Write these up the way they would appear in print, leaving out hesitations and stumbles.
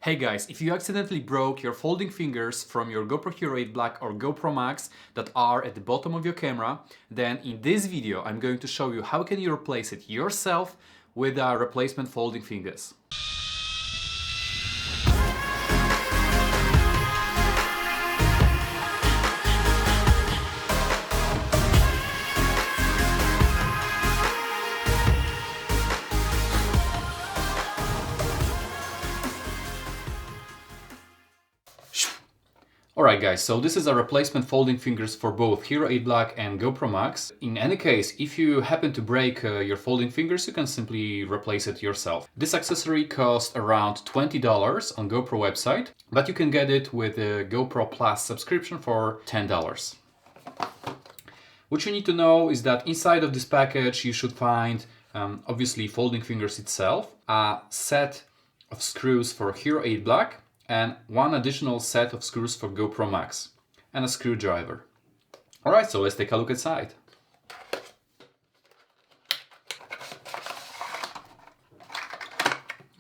Hey guys, if you accidentally broke your folding fingers from your GoPro Hero 8 Black or GoPro Max that are at the bottom of your camera, then in this video I'm going to show you how can you replace it yourself with replacement folding fingers. Alright guys, so this is a replacement folding fingers for both Hero 8 Black and GoPro Max. In any case, if you happen to break your folding fingers, you can simply replace it yourself. This accessory costs around $20 on GoPro website, but you can get it with a GoPro Plus subscription for $10. What you need to know is that inside of this package you should find, obviously, folding fingers itself, a set of screws for Hero 8 Black, and one additional set of screws for GoPro Max, and a screwdriver. Alright, so let's take a look inside.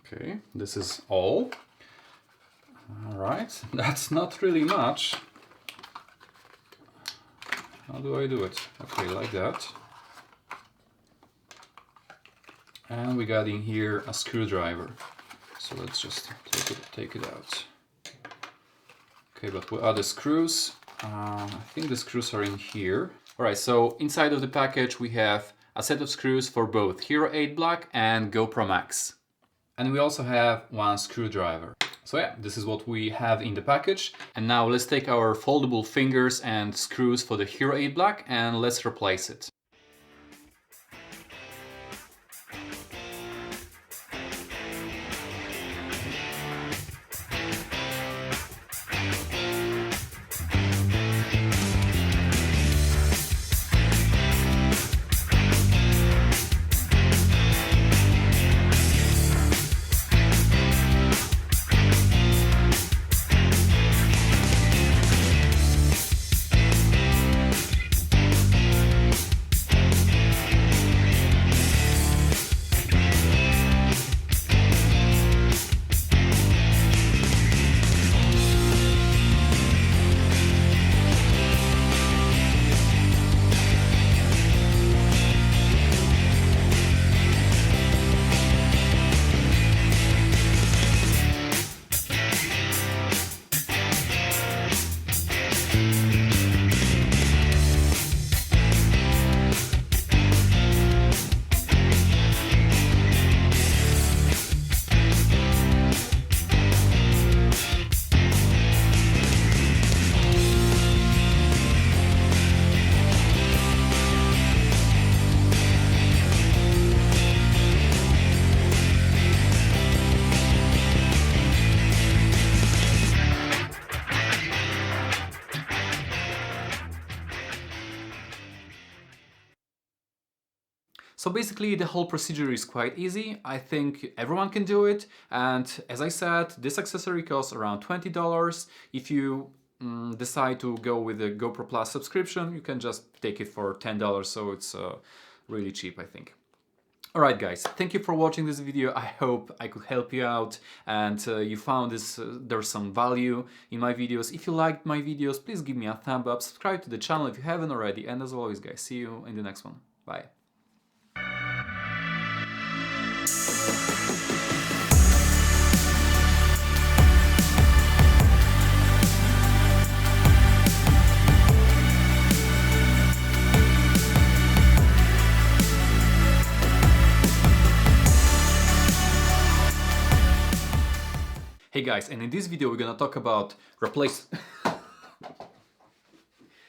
Okay, this is all. Alright, that's not really much. How do I do it? Okay, like that. And we got in here a screwdriver. So let's just take it out. Okay, but what are the screws? I think the screws are in here. Alright, so inside of the package we have a set of screws for both Hero 8 Black and GoPro Max. And we also have one screwdriver. So yeah, this is what we have in the package. And now let's take our foldable fingers and screws for the Hero 8 Black and let's replace it. So basically the whole procedure is quite easy. I think everyone can do it, and as I said, this accessory costs around $20. If you decide to go with the GoPro Plus subscription, you can just take it for $10, so it's really cheap, I think. Alright guys, thank you for watching this video. I hope I could help you out and you found there's some value in my videos. If you liked my videos, please give me a thumb up, subscribe to the channel if you haven't already, and as always guys, see you in the next one. Bye. Hey guys, and in this video we're gonna talk about